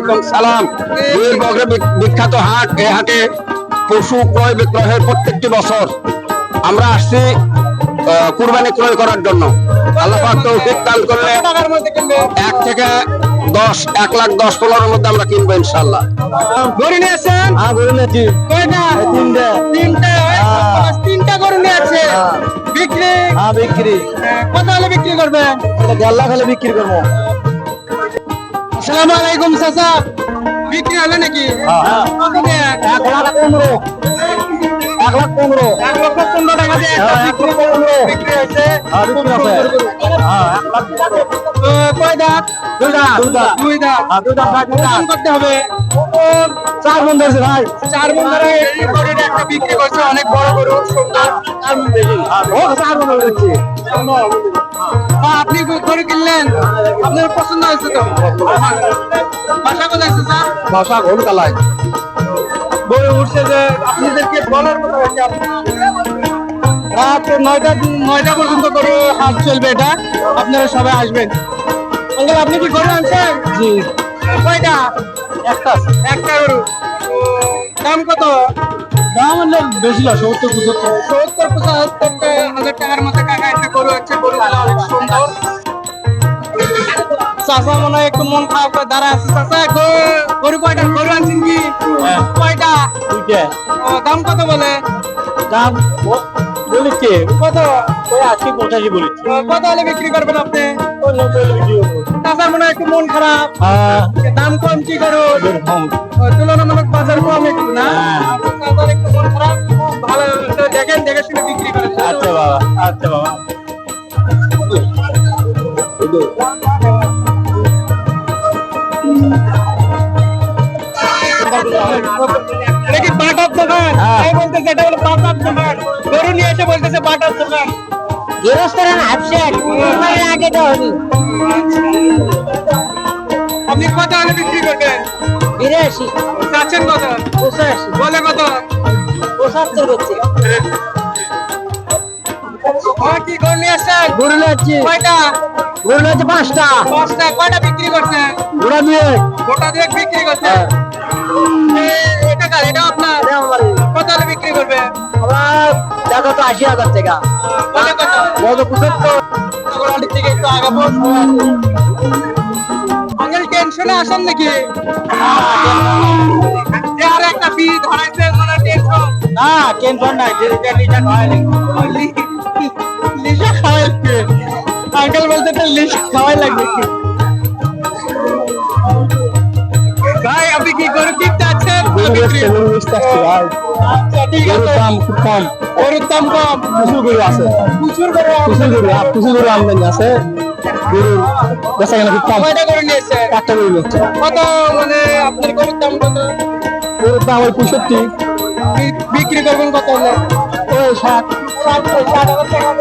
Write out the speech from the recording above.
ওয়ালাইকুম সালাম। বীরবগড়ে বিখ্যাত হাট, এই হাটে পশু ক্রয় বিক্রয়ের প্রত্যেকটি বছর আমরা আসছি কুরবানি ক্রয় করার জন্য। আল্লাহ পাক তৌফিক দান করলে 1 থেকে 10, 1,10,15,000 মধ্যে আমরা কিনবো ইনশাআল্লাহ। গরু নিয়ে আসছেন? হ্যাঁ গরু নিয়েছি কয়টা? তিনটা। তিনটা গরু নিয়ে আছে বিক্রি? হ্যাঁ বিক্রি। কত হলে বিক্রি করবেন? 1.5 লাখ হলে বিক্রি করবো। আসসালামু আলাইকুম চাচা, বিক্রি হলো নাকি? কত দিয়ে? 1,15,000। 1,15,000। 1,15,000 টাকা দিয়ে একটা বিক্রি হয়েছে। কয় দাঁত? দুই দাঁত। ওজন করতে হবে। 4 মণ ধরছে ভাই। 4 মণ ধরে এই গরুটা একটা বিক্রি করছে, অনেক বড় গরু, সুন্দর। 4 মণ ধরছে। আপনি গরু কিনলেন, আপনার পছন্দ হয়েছে তো? বাসা কোথায় আছে স্যার? ভাষা ঘোল কালাই। গরু উঠছে যে আপনাদেরকে বলার মতো হয়েছে। রাত 9টা পর্যন্ত গরু হাট চলবে, এটা আপনারা সবাই আসবেন। আঙ্কেল আপনি কি গরু আনছেন? জি। কয়টা? একটা গরু। দাম কত? দাম হলে বেশি না, 70-75। 70-75 টাকার মতো কাকা একটা গরু আছে। গরুগুলো অনেক সুন্দর। চাচা মনে হয় একটু মন খারাপ করে দাঁড়া আছে। চাচা গরু কয়টা? গরু আনছেন কি? কয়টা? 2টা। দাম কত বলে? দাম বলি কে? কত? ওই 80-85 বলেছি। কত হলে বিক্রি করবেন আপনি? ওই 90 হলে বিক্রি করবো। চাচার মনে হয় একটু মন খারাপ, দাম কম কি করো? তুলনামূলক বাজার কম একটু না? চাচার একটু মন খারাপ, ভালো তো দেখেন, দেখে শুনে বিক্রি করেন। আচ্ছা বাবা, আচ্ছা বাবা। এটা কি বাটার দোকান? তাই বলতেছে এটা হলো বাটার দোকান। গরু নিয়ে এসে বলতেছে বাটার দোকান। আপনি কত হলে বিক্রি করবেন? 82, চাচ্ছেন কত? 85, বলে কত? 75 হচ্ছে। কি গরু নিয়ে আসছেন? গরু নিয়েছি। কয়টা? গরু নিয়েছি 5টা। 5টা। কয়টা বিক্রি করছেন? গোটা দিয়ে। গোটা দিয়ে বিক্রি করছেন। এটা কার? এটা আপনার? কত হলে বিক্রি করবে? আমার টাকা তো 80,000 টাকা। বলে কত? বড় 75। গোড়ালির থেকে একটু আগাবো। আঙ্কেল টেনশনে আসেন নাকি? যে আর একটা ফি ধরাইছে, মানে টেনশন? না টেনশন নাই, লিজা খাওয়াই লিজা খাওয়াই লাগবে। আঙ্কেল বলতে একটা লিজা খাওয়াই লাগবে। ভাই আপনি কি গরু কিনতে আছেন? আচ্ছা ঠিক আছে। দাম খুব কম। গরুর দাম কম, প্রচুর গরু আছে। প্রচুর গরু প্রচুর গরু আমদানি আছে। গরুর বেচা কেনা খুব কম। কয়টা গরু নিয়েছে? একটা গরু নিচ্ছে। কত মানে আপনার গরুর দাম কত? গরুর দাম ওই 65। বিক্রি করবেন কত হলে? ওই 60। 60,000 টাকা।